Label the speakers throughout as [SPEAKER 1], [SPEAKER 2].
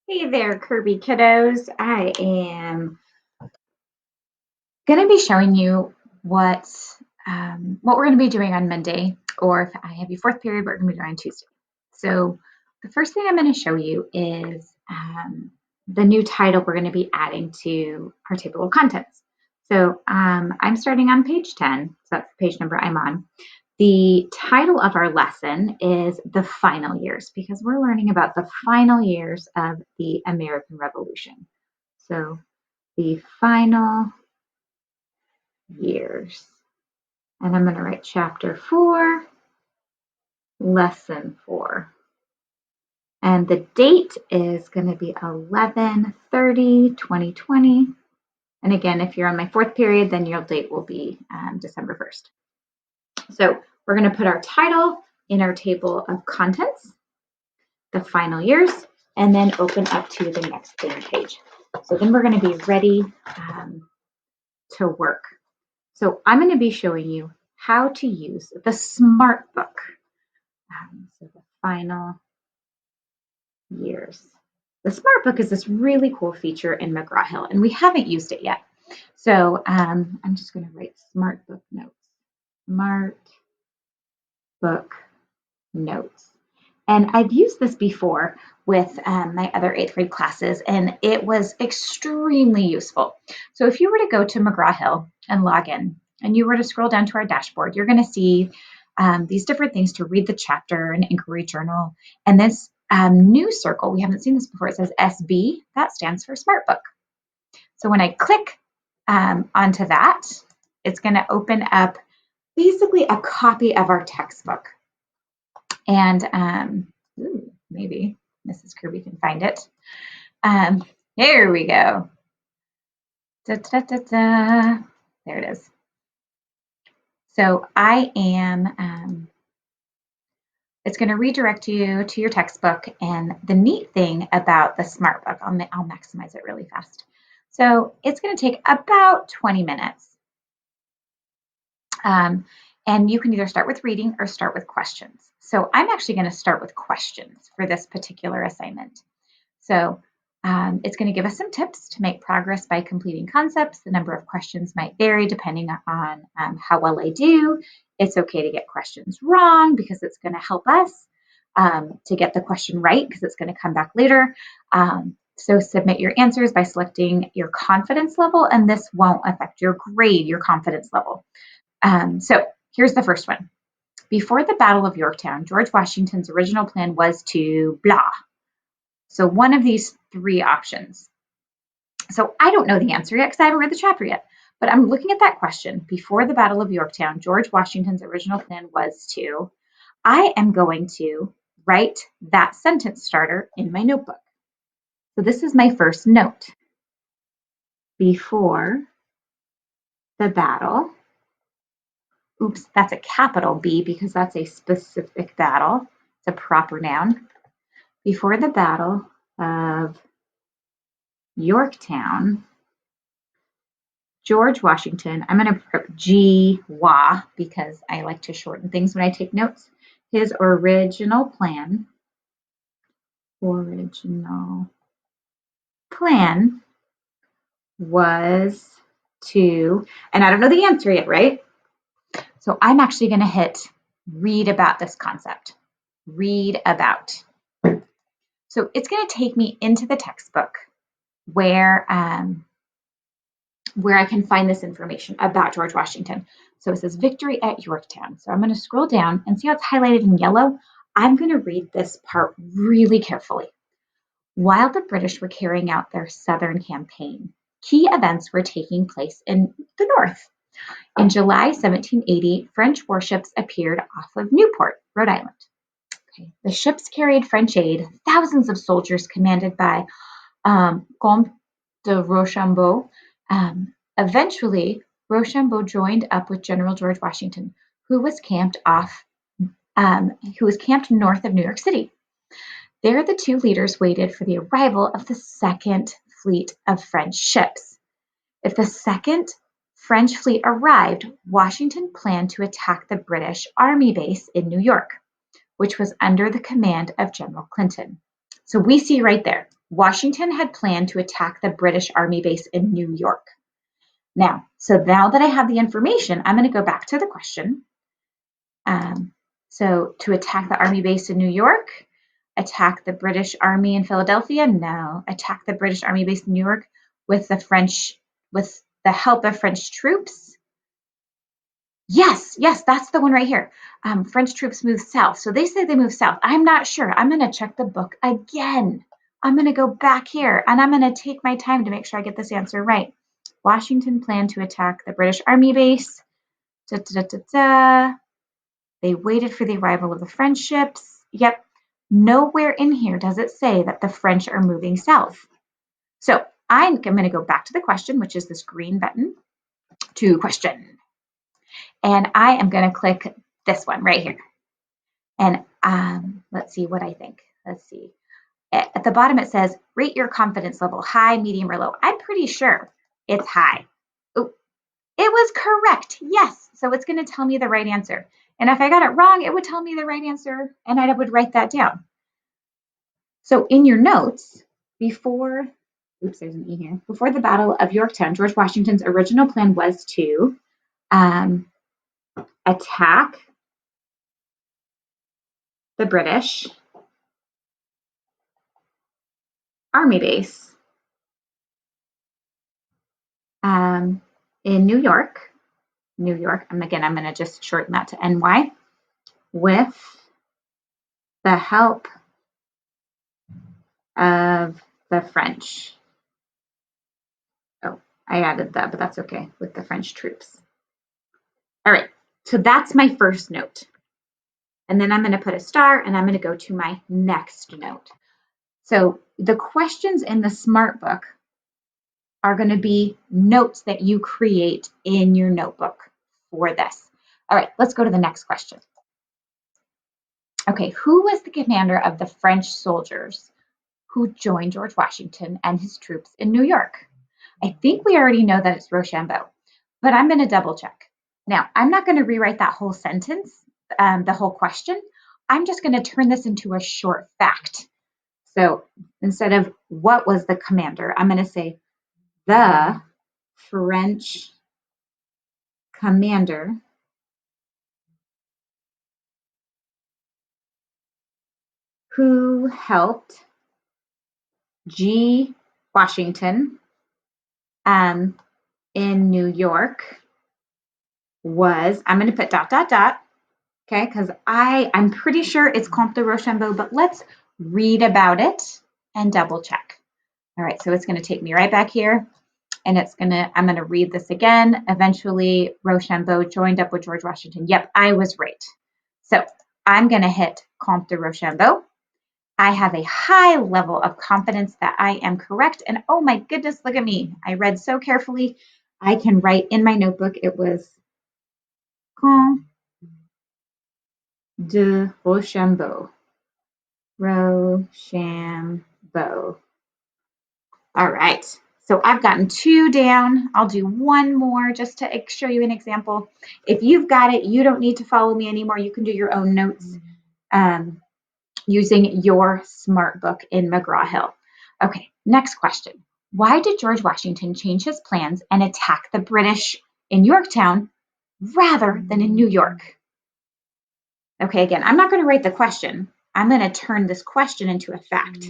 [SPEAKER 1] Hey there, Kirby kiddos. I am going to be showing you what we're going to be doing on Monday, or if I have you fourth period, what we're going to be doing on Tuesday. So the first thing I'm going to show you is the new title we're going to be adding to our table of contents. So I'm starting on page 10, so that's the page number I'm on. The title of our lesson is The Final Years, because we're learning about the final years of the American Revolution. So the final years. And I'm going to write chapter 4, lesson 4. And the date is going to be 11/30/2020. And again, if you're on my fourth period, then your date will be December 1st. So we're going to put our title in our table of contents, the final years, and then open up to the next theme page. So then we're going to be ready to work. So I'm going to be showing you how to use the Smart Book. So the final years. The Smart Book is this really cool feature in McGraw-Hill, and we haven't used it yet. So I'm just going to write Smart Book Notes. Smart Book Notes. And I've used this before with my other 8th grade classes, and it was extremely useful. So if you were to go to McGraw-Hill and log in, and you were to scroll down to our dashboard, you're going to see these different things to read the chapter and inquiry journal. And this new circle, we haven't seen this before, it says SB, that stands for Smart Book. So when I click onto that, it's going to open up basically a copy of our textbook. And maybe Mrs. Kirby can find it. Here we go. Da, da, da, da. There it is. So I am, it's going to redirect you to your textbook. And the neat thing about the Smart Book, I'll maximize it really fast. So it's going to take about 20 minutes. And you can either start with reading or start with questions. So I'm actually going to start with questions for this particular assignment. So it's going to give us some tips to make progress by completing concepts. The number of questions might vary depending on how well I do. It's okay to get questions wrong because it's going to help us to get the question right because it's going to come back later. So submit your answers by selecting your confidence level, and this won't affect your grade, your confidence level. So here's the first one. Before the Battle of Yorktown, George Washington's original plan was to blah. So one of these 3 options. So I don't know the answer yet because I haven't read the chapter yet, but I'm looking at that question. Before the Battle of Yorktown, George Washington's original plan was to, I am going to write that sentence starter in my notebook. So this is my first note. Before the battle, oops, that's a capital B because that's a specific battle. It's a proper noun. Before the Battle of Yorktown, George Washington, I'm going to put G-WA because I like to shorten things when I take notes. His original plan was to, and I don't know the answer yet, right? So I'm actually going to hit read about this concept. Read about. So it's going to take me into the textbook where I can find this information about George Washington. So it says victory at Yorktown. So I'm going to scroll down and see how it's highlighted in yellow. I'm going to read this part really carefully. While the British were carrying out their southern campaign, key events were taking place in the north. In July 1780, French warships appeared off of Newport, Rhode Island. Okay. The ships carried French aid, thousands of soldiers commanded by Comte de Rochambeau. Eventually, Rochambeau joined up with General George Washington, who was camped north of New York City. There, the 2 leaders waited for the arrival of the second fleet of French ships. If the second French fleet arrived, Washington planned to attack the British Army base in New York, which was under the command of General Clinton. So we see right there, Washington had planned to attack the British Army base in New York. Now that I have the information, I'm going to go back to the question. So to attack the army base in New York, attack the British Army in Philadelphia? No. Attack the British Army base in New York with the help of French troops? Yes, that's the one right here. French troops move south. So they say they move south. I'm not sure. I'm going to check the book again. I'm going to go back here and I'm going to take my time to make sure I get this answer right. Washington planned to attack the British Army base. They waited for the arrival of the French ships. Yep. Nowhere in here does it say that the French are moving south. So I'm going to go back to the question, which is this green button, to question. And I am going to click this one right here. And let's see what I think. Let's see. At the bottom, it says, rate your confidence level, high, medium, or low. I'm pretty sure it's high. Oh, it was correct. Yes. So it's going to tell me the right answer. And if I got it wrong, it would tell me the right answer, and I would write that down. So in your notes, before there's an E here. Before the Battle of Yorktown, George Washington's original plan was to attack the British Army base in New York. And again, I'm going to just shorten that to NY, with the help of the French. Oh, I added that, but that's okay, with the French troops. All right, so that's my first note. And then I'm going to put a star and I'm going to go to my next note. So the questions in the Smart Book are going to be notes that you create in your notebook for this. All right, let's go to the next question. Okay, who was the commander of the French soldiers who joined George Washington and his troops in New York? I think we already know that it's Rochambeau, but I'm going to double check. Now, I'm not going to rewrite that whole sentence, the whole question. I'm just going to turn this into a short fact. So instead of what was the commander, I'm going to say the French commander who helped G. Washington in New York was, I'm going to put ... okay, because I'm pretty sure it's Comte de Rochambeau, but let's read about it and double check. All right, so it's going to take me right back here, and I'm going to read this again. Eventually, Rochambeau joined up with George Washington. Yep, I was right. So I'm going to hit Comte de Rochambeau. I have a high level of confidence that I am correct. And oh my goodness, look at me. I read so carefully. I can write in my notebook, it was Comte de Rochambeau. Rochambeau. All right. So I've gotten 2 down. I'll do 1 more just to show you an example. If you've got it, you don't need to follow me anymore. You can do your own notes using your Smart Book in McGraw-Hill. Okay, next question. Why did George Washington change his plans and attack the British in Yorktown rather than in New York? Okay, again, I'm not going to write the question. I'm going to turn this question into a fact.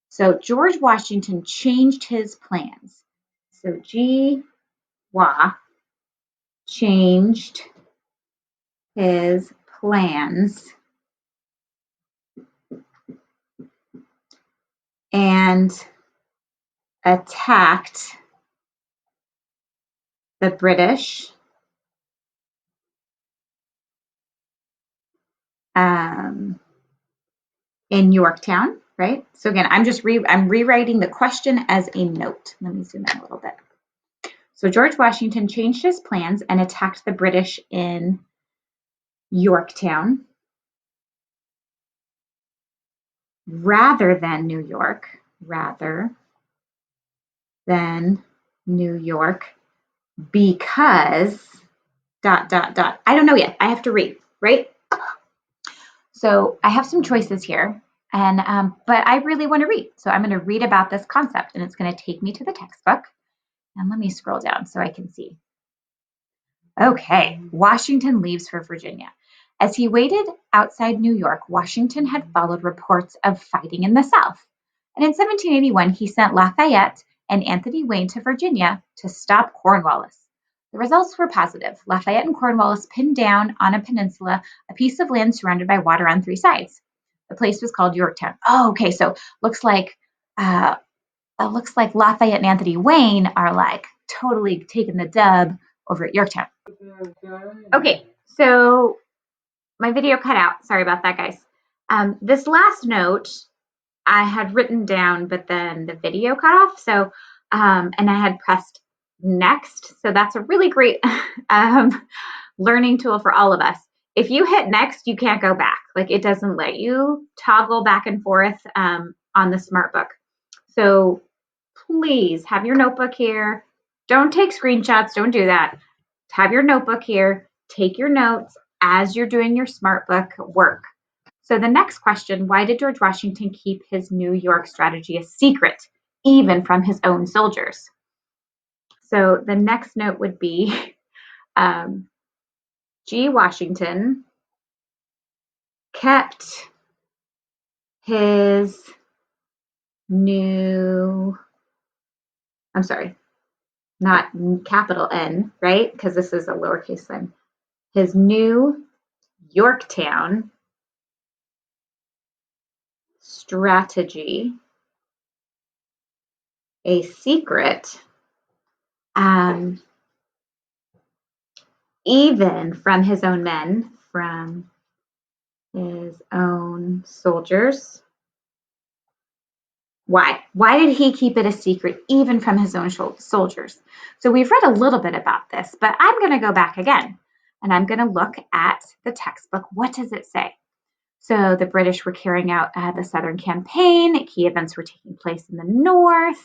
[SPEAKER 1] So George Washington changed his plans. So G-Wa changed his plans and attacked the British in Yorktown, right? So again, I'm rewriting the question as a note. Let me zoom in a little bit. So George Washington changed his plans and attacked the British in Yorktown rather than New York, because ... I don't know yet. I have to read, right? So I have some choices here. But I really want to read. So I'm going to read about this concept, and it's going to take me to the textbook. And let me scroll down so I can see. Okay, Washington leaves for Virginia. As he waited outside New York, Washington had followed reports of fighting in the South. And in 1781, he sent Lafayette and Anthony Wayne to Virginia to stop Cornwallis. The results were positive. Lafayette and Cornwallis pinned down on a peninsula a piece of land surrounded by water on three sides. The place was called Yorktown. Oh, okay, so looks like Lafayette and Anthony Wayne are like totally taking the dub over at Yorktown. Okay, so my video cut out. Sorry about that, guys. This last note I had written down, but then the video cut off. So, and I had pressed next. So that's a really great learning tool for all of us. If you hit next, you can't go back. Like it doesn't let you toggle back and forth on the SmartBook. So please have your notebook here. Don't take screenshots. Don't do that. Have your notebook here. Take your notes as you're doing your SmartBook work. So the next question, why did George Washington keep his New York strategy a secret, even from his own soldiers? So the next note would be G. Washington kept his not capital N, right? Because this is a lowercase n. His New Yorktown strategy a secret, even from his own men, from his own soldiers. Why? Why did he keep it a secret, even from his own soldiers? So we've read a little bit about this, but I'm going to go back again, and I'm going to look at the textbook. What does it say? So the British were carrying out the Southern Campaign. Key events were taking place in the North.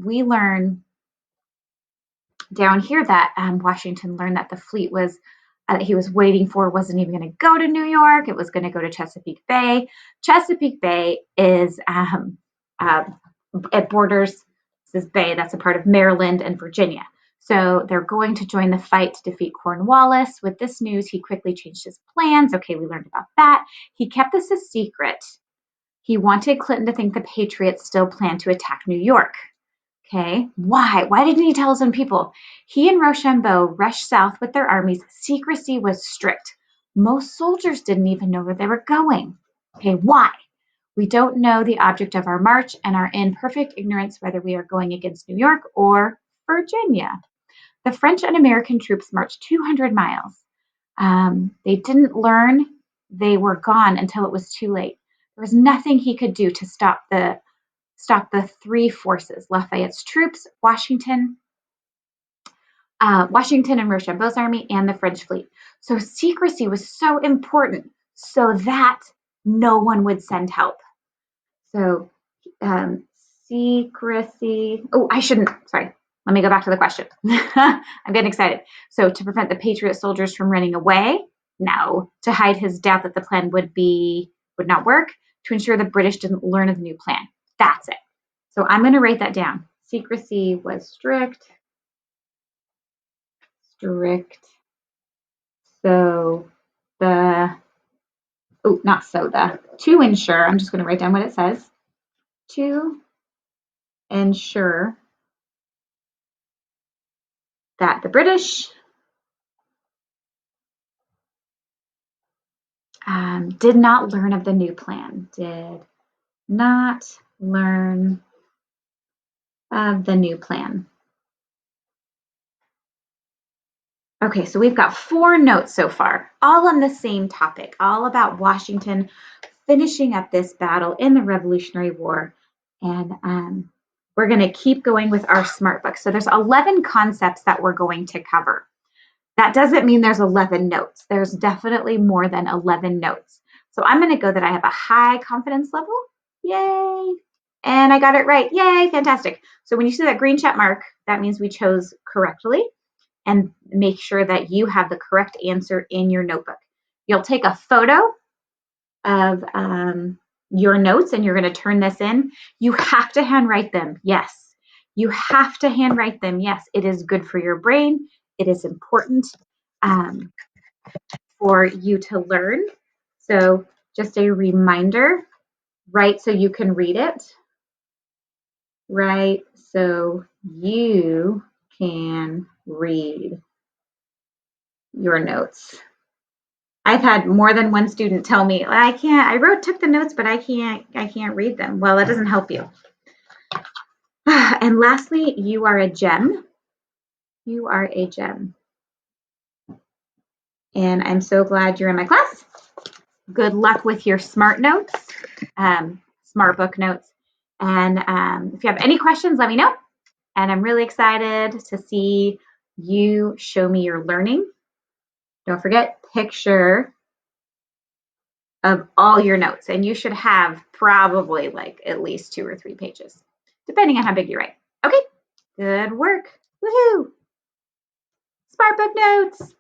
[SPEAKER 1] We learn down here that Washington learned that the fleet was that he was waiting for wasn't even going to go to New York. It was going to go to Chesapeake Bay. Chesapeake Bay is it borders this bay that's a part of Maryland and Virginia. So they're going to join the fight to defeat Cornwallis. With this news, he quickly changed his plans. Okay, we learned about that. He kept this a secret. He wanted Clinton to think the Patriots still planned to attack New York. Okay, why? Why didn't he tell his own people? He and Rochambeau rushed south with their armies. Secrecy was strict. Most soldiers didn't even know where they were going. Okay, why? We don't know the object of our march and are in perfect ignorance whether we are going against New York or Virginia. The French and American troops marched 200 miles. They didn't learn they were gone until it was too late. There was nothing he could do to stop the three forces: Lafayette's troops, Washington and Rochambeau's army, and the French fleet. So secrecy was so important so that no one would send help. So secrecy. Oh, I shouldn't. Sorry. Let me go back to the question. I'm getting excited. So to prevent the Patriot soldiers from running away? No. To hide his doubt that the plan would not work? To ensure the British didn't learn of the new plan. That's it. So I'm going to write that down. Secrecy was strict. So to ensure, I'm just going to write down what it says. To ensure that the British did not learn of the new plan. Did not learn of the new plan. Okay, so we've got 4 notes so far, all on the same topic, all about Washington finishing up this battle in the Revolutionary War. And we're going to keep going with our SmartBook. So there's 11 concepts that we're going to cover. That doesn't mean there's 11 notes. There's definitely more than 11 notes. So I'm going to go that I have a high confidence level. Yay! And I got it right. Yay, fantastic. So when you see that green check mark, that means we chose correctly. And make sure that you have the correct answer in your notebook. You'll take a photo of your notes and you're going to turn this in, you have to handwrite them. Yes, you have to handwrite them. Yes, it is good for your brain. It is important for you to learn. So just a reminder, write so you can read it. Write so you can read your notes. I've had more than one student tell me, I took the notes, but I can't read them. Well, that doesn't help you. And lastly, you are a gem. You are a gem. And I'm so glad you're in my class. Good luck with your SMART notes, SMART book notes. And if you have any questions, let me know. And I'm really excited to see you show me your learning. Don't forget, picture of all your notes. And you should have probably like at least 2 or 3 pages, depending on how big you write. Okay, good work. Woohoo! SMART book notes.